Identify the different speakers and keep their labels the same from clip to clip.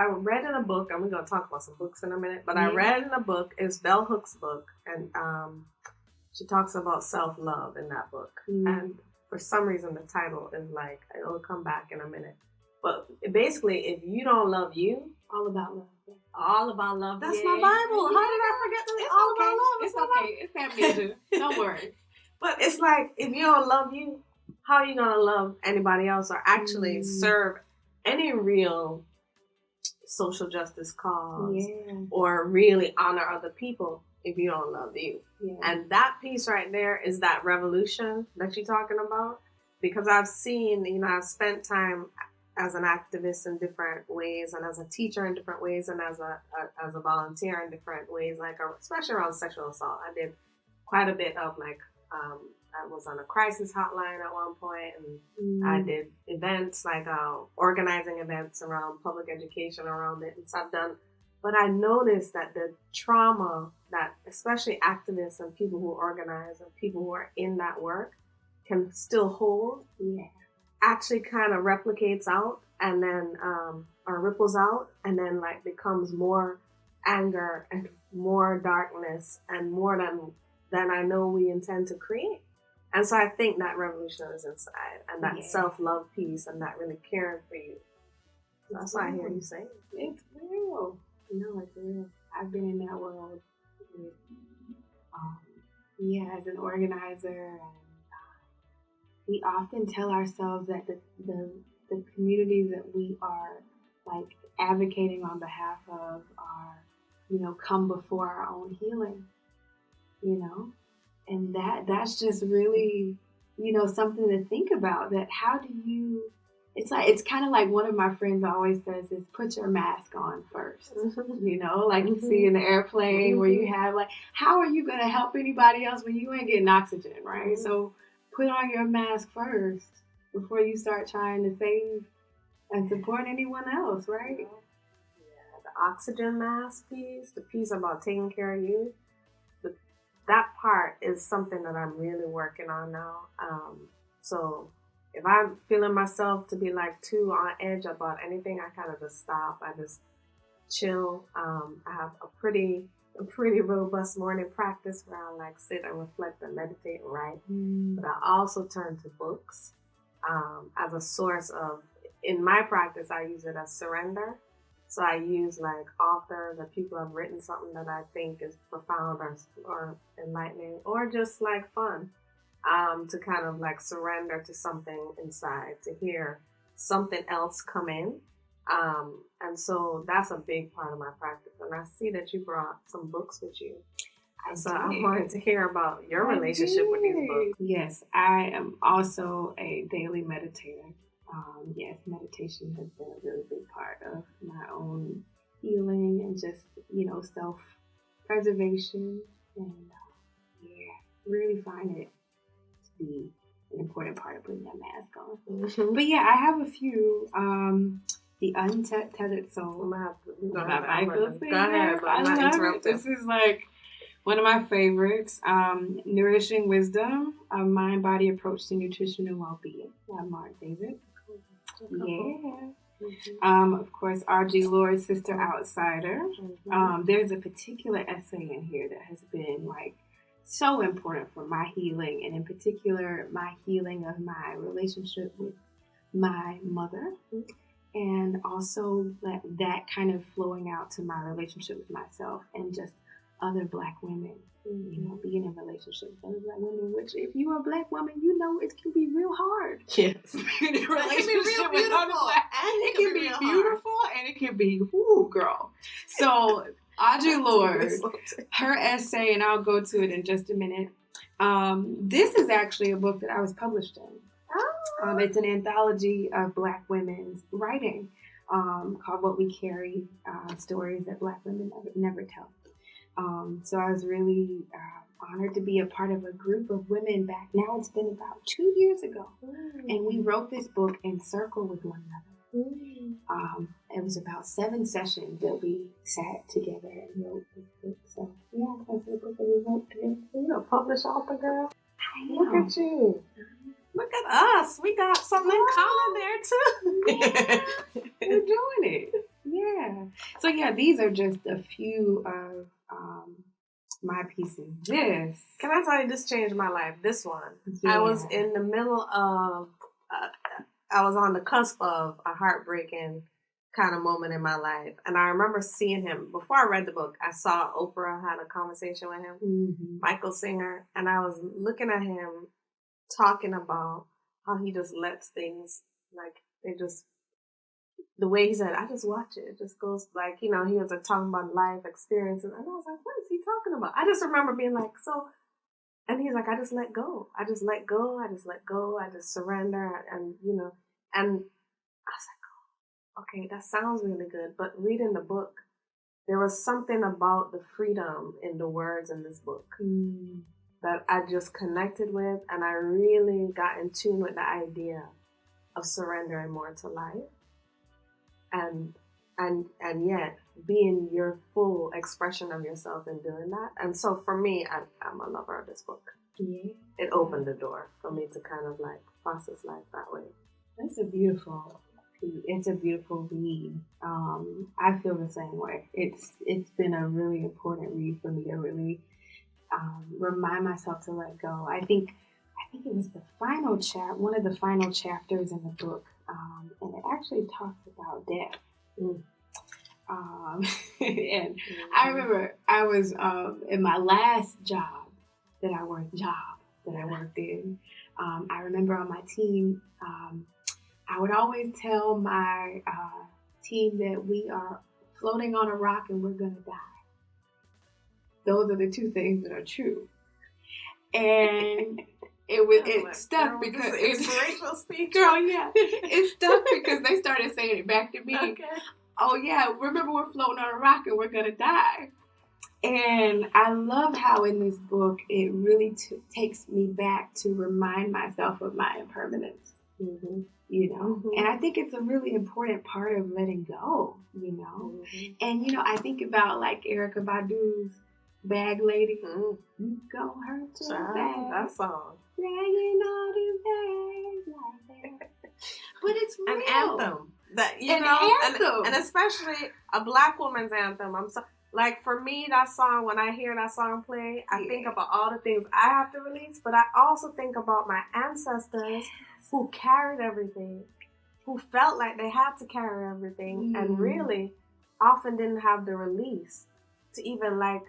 Speaker 1: I read in a book, and we're going to talk about some books in a minute, but
Speaker 2: Yeah.
Speaker 1: I read in a book, it's Bell Hooks' book, and she talks about self-love in that book. And for some reason, the title is like, it'll come back in a minute. But basically, if you don't love you,
Speaker 2: All about love.
Speaker 1: all about love. That's
Speaker 2: Yeah.
Speaker 1: my Bible. How did I forget to
Speaker 2: It's
Speaker 1: all
Speaker 2: okay.
Speaker 1: about love?
Speaker 2: It's okay. It's amnesia. Don't worry.
Speaker 1: But it's like, if you don't love you, how are you going to love anybody else or actually serve any real social justice cause or really honor other people if you don't love you?
Speaker 2: Yeah.
Speaker 1: And that piece right there is that revolution that you're talking about. Because I've seen, I've spent time as an activist in different ways, and as a teacher in different ways, and as a volunteer in different ways, like especially around sexual assault. I did quite a bit of I was on a crisis hotline at one point, and I did events like organizing events around public education around it, and so I've done. But I noticed that the trauma that especially activists and people who organize and people who are in that work can still hold.
Speaker 2: Yeah.
Speaker 1: Actually kind of replicates out and then or ripples out and then like becomes more anger and more darkness and more than I know we intend to create. And so I think that revolution is inside, and that self-love piece and that really caring for you. That's why I hear you say
Speaker 2: it's real. No, it's real. I've been in that world with, as an organizer, and we often tell ourselves that the communities that we are like advocating on behalf of are, come before our own healing, and that's just really, something to think about. That how do you? It's kind of like one of my friends always says is put your mask on first, like you see in the airplane where you have like, how are you going to help anybody else when you ain't getting oxygen, right? So put on your mask first before you start trying to save and support anyone else, right?
Speaker 1: Yeah, the oxygen mask piece, the piece about taking care of you, that part is something that I'm really working on now. So if I'm feeling myself to be like too on edge about anything, I kind of just stop. I just chill. I have a pretty robust morning practice where I like sit and reflect and meditate and write. But I also turn to books as a source of, in my practice, I use it as surrender. So I use like authors or people who have written something that I think is profound or enlightening or just like fun, to kind of like surrender to something inside, to hear something else come in. And so that's a big part of my practice. And I see that you brought some books with you. I wanted to hear about your relationship with these books.
Speaker 2: Yes, I am also a daily meditator. Meditation has been a really big part of my own healing and just, self-preservation. And really find it to be an important part of putting that mask on. But I have a few. The Untethered Soul.
Speaker 1: Go ahead, I'm not interrupting.
Speaker 2: This is like one of my favorites. Nourishing Wisdom, a mind-body approach to nutrition and well-being by Marc. Of course, Audre, Lorde, Sister Outsider. There's a particular essay in here that has been like so important for my healing, and in particular, my healing of my relationship with my mother. And also that kind of flowing out to my relationship with myself and just other Black women, being in relationships with other Black women, which if you're a Black woman, it can be real hard.
Speaker 1: Yes.
Speaker 2: Being in a relationship
Speaker 1: with other Black,
Speaker 2: and it can be beautiful and it can be, whoo, girl. So Audre Lorde, her essay, and I'll go to it in just a minute. This is actually a book that I was published in. It's an anthology of Black women's writing called What We Carry, Stories That Black Women Never Tell. So I was really honored to be a part of a group of women back. Now it's been about 2 years ago. And we wrote this book in circle with one another. It was about 7 sessions that we sat together and wrote this book. So that's the book that we wrote together.
Speaker 1: You're a published author, girl.
Speaker 2: Look
Speaker 1: at you. Look at us. We got something in common there, too.
Speaker 2: We're doing it. Yeah. So yeah, these are just a few of my pieces. This.
Speaker 1: Can I tell you, this changed my life. This one.
Speaker 2: Yeah.
Speaker 1: I was in the middle of, I was on the cusp of a heartbreaking kind of moment in my life. And I remember seeing him, before I read the book, I saw Oprah had a conversation with him, Michael Singer, and I was looking at him talking about how he just lets things, like, they just, the way he said, I just watch it. It just goes, like, you know, he was talking about life experiences. And I was like, what is he talking about? I just remember being like, so, and he's like, I just let go. I just let go. I just let go. I just surrender. And, you know, and I was like, okay, that sounds really good. But reading the book, there was something about the freedom in the words in this book that I just connected with. And I really got in tune with the idea of surrendering more to life. And yet being your full expression of yourself in doing that. And so for me, I'm a lover of this book.
Speaker 2: Yeah.
Speaker 1: It opened the door for me to kind of like process life that way.
Speaker 2: It's a beautiful read. I feel the same way. It's been a really important read for me to really remind myself to let go. I think it was one of the final chapters in the book, and it actually talks about death. And I remember I was in my last job that I worked in. I remember on my team, I would always tell my team that we are floating on a rock and we're gonna die. Those are the two things that are true. And it stuck because it's
Speaker 1: inspirational speech.
Speaker 2: Girl, yeah. It stuck because they started saying it back to me.
Speaker 1: Okay.
Speaker 2: Oh yeah, remember we're floating on a rock and we're gonna die. And I love how in this book it really takes me back to remind myself of my impermanence. You know, and I think it's a really important part of letting go. You know, and you know, I think about like Erykah Badu's Bag Lady. You gon' hurt your bag.
Speaker 1: That song.
Speaker 2: Dragging all the bags like that. But it's real.
Speaker 1: An anthem. That, you
Speaker 2: An
Speaker 1: know,
Speaker 2: anthem.
Speaker 1: And especially a Black woman's anthem. Like, for me, that song, when I hear that song play, I think about all the things I have to release, but I also think about my ancestors who carried everything, who felt like they had to carry everything, and really often didn't have the release to even, like,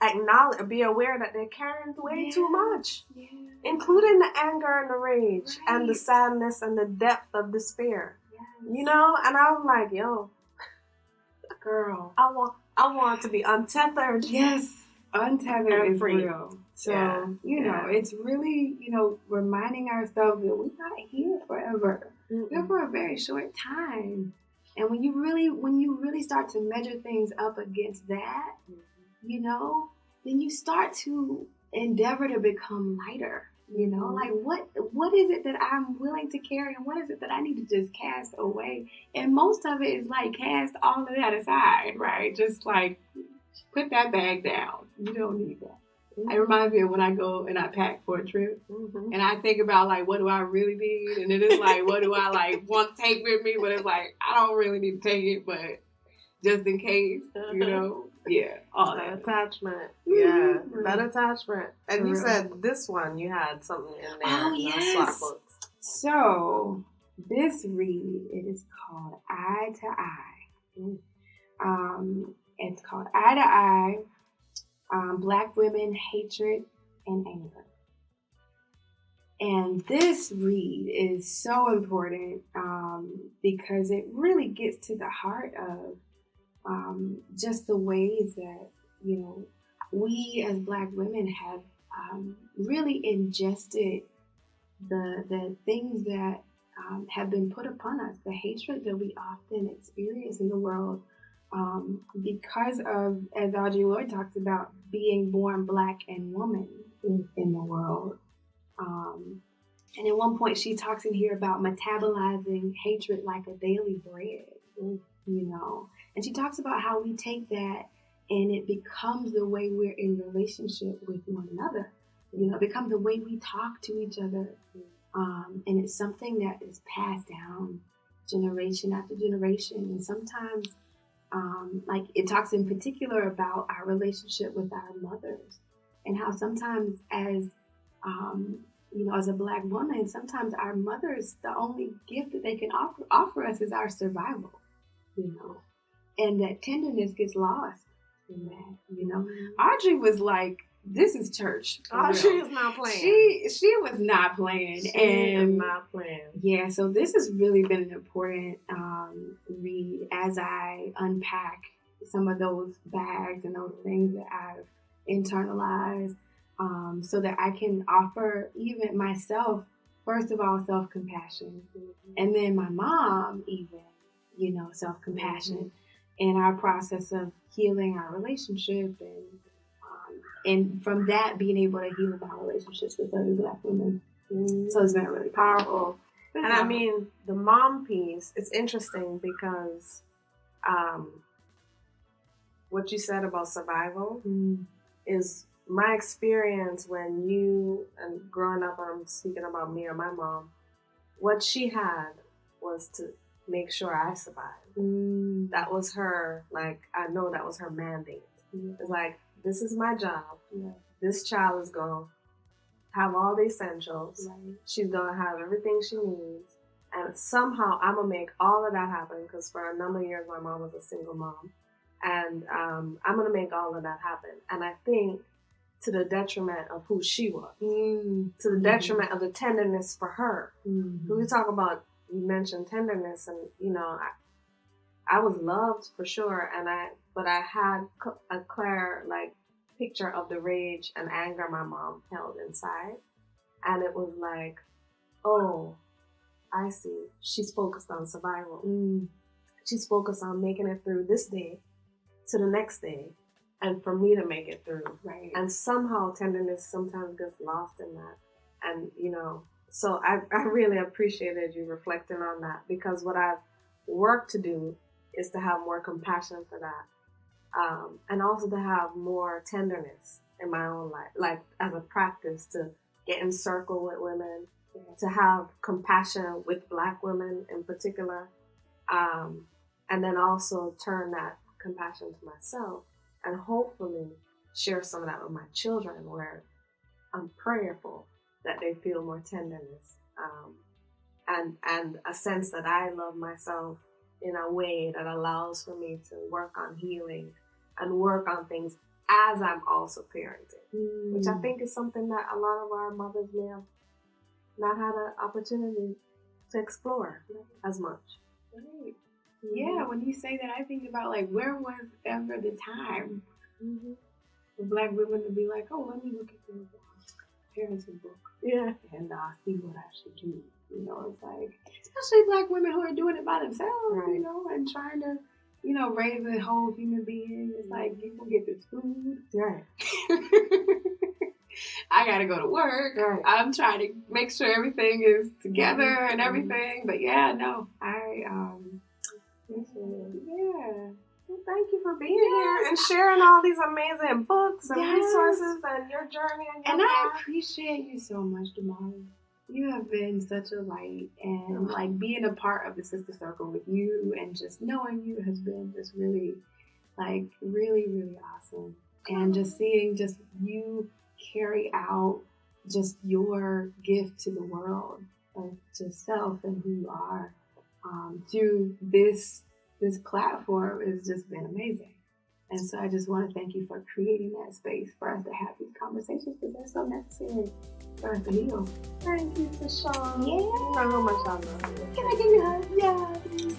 Speaker 1: acknowledge, be aware that they're carrying way too much, including the anger and the rage and the sadness and the depth of despair. You know, and I'm like, yo,
Speaker 2: girl,
Speaker 1: I want to be untethered.
Speaker 2: Yes, untethered is
Speaker 1: free.
Speaker 2: real. So, you know, it's really, you know, reminding ourselves that we're not here forever. We're for a very short time. And when you really start to measure things up against that, you know, then you start to endeavor to become lighter. You know, like what is it that I'm willing to carry and what is it that I need to just cast away? And most of it is like cast all of that aside, right? Just like put that bag down. You don't need that. It reminds me of when I go and I pack for a trip and I think about like, what do I really need? And it is like, what do I like want to take with me? But it's like, I don't really need to take it, but just in case, you know. Yeah, all that
Speaker 1: attachment. Yeah, that attachment. And you said this one, you had something in there.
Speaker 2: Oh, yes.
Speaker 1: Swap books.
Speaker 2: So, this read, it is called Eye to Eye. It's called Eye to Eye, Black Women, Hatred, and Anger. And this read is so important because it really gets to the heart of just the ways that, you know, we as Black women have really ingested the things that have been put upon us, the hatred that we often experience in the world because of, as Audre Lorde talks about, being born Black and woman in the world. And at one point she talks in here about metabolizing hatred like a daily bread, you know. And she talks about how we take that and it becomes the way we're in relationship with one another. You know, it becomes the way we talk to each other. And it's something that is passed down generation after generation. And sometimes like it talks in particular about our relationship with our mothers and how sometimes as as a Black woman, sometimes our mothers, the only gift that they can offer us is our survival, and that tenderness gets lost in that, Audre was like, this is church.
Speaker 1: Audre is not playing.
Speaker 2: She was not playing.
Speaker 1: She is not playing.
Speaker 2: Yeah, so this has really been an important read as I unpack some of those bags and those things that I've internalized, so that I can offer even myself, first of all, self-compassion, and then my mom even, self-compassion in our process of healing our relationship, and from that being able to heal our relationships with other Black women. So it's been really powerful.
Speaker 1: And I mean, the mom piece, it's interesting because what you said about survival is my experience when you, and growing up, I'm speaking about me or my mom, what she had was to make sure I survived. That was her, like, I know that was her mandate. It's like, this is my job. This child is going to have all the essentials. She's going to have everything she needs. And somehow I'm going to make all of that happen, because for a number of years my mom was a single mom. And I'm going to make all of that happen. And I think to the detriment of who she was, to the detriment of the tenderness for her. When we talk about, you mentioned tenderness, and I was loved for sure, but I had a clear picture of the rage and anger my mom held inside, and it was like, oh, I see. She's focused on survival. She's focused on making it through this day to the next day, and for me to make it through.
Speaker 2: Right.
Speaker 1: And somehow tenderness sometimes gets lost in that. And, so I really appreciated you reflecting on that, because what I've worked to do is to have more compassion for that. And also to have more tenderness in my own life, like as a practice to get in circle with women, to have compassion with Black women in particular, and then also turn that compassion to myself, and hopefully share some of that with my children, where I'm prayerful that they feel more tenderness, and a sense that I love myself in a way that allows for me to work on healing and work on things as I'm also parenting, which I think is something that a lot of our mothers may have not had an opportunity to explore as much.
Speaker 2: Right. Yeah, when you say that, I think about where was ever the time for Black women to be like, oh, let me look at this parenting book, and see what I should do. It's like, especially Black women who are doing it by themselves, and trying to, raise a whole human being. It's like, you can get this food.
Speaker 1: Right.
Speaker 2: I gotta go to work. Right. I'm trying to make sure everything is together and everything. But
Speaker 1: Well, thank you for being here and sharing all these amazing books and resources and your journey. And
Speaker 2: I appreciate you so much, Damari. You have been such a light, and being a part of the Sister Circle with you and just knowing you has been just really, really, really awesome. And just seeing just you carry out just your gift to the world of just self and who you are through this platform has just been amazing. And so I just want to thank you for creating that space for us to have these conversations, because they're so necessary for us to heal.
Speaker 1: Thank you, Teshone.
Speaker 2: Yeah.
Speaker 1: You know how much I love you.
Speaker 2: Can I give you a hug? Yeah.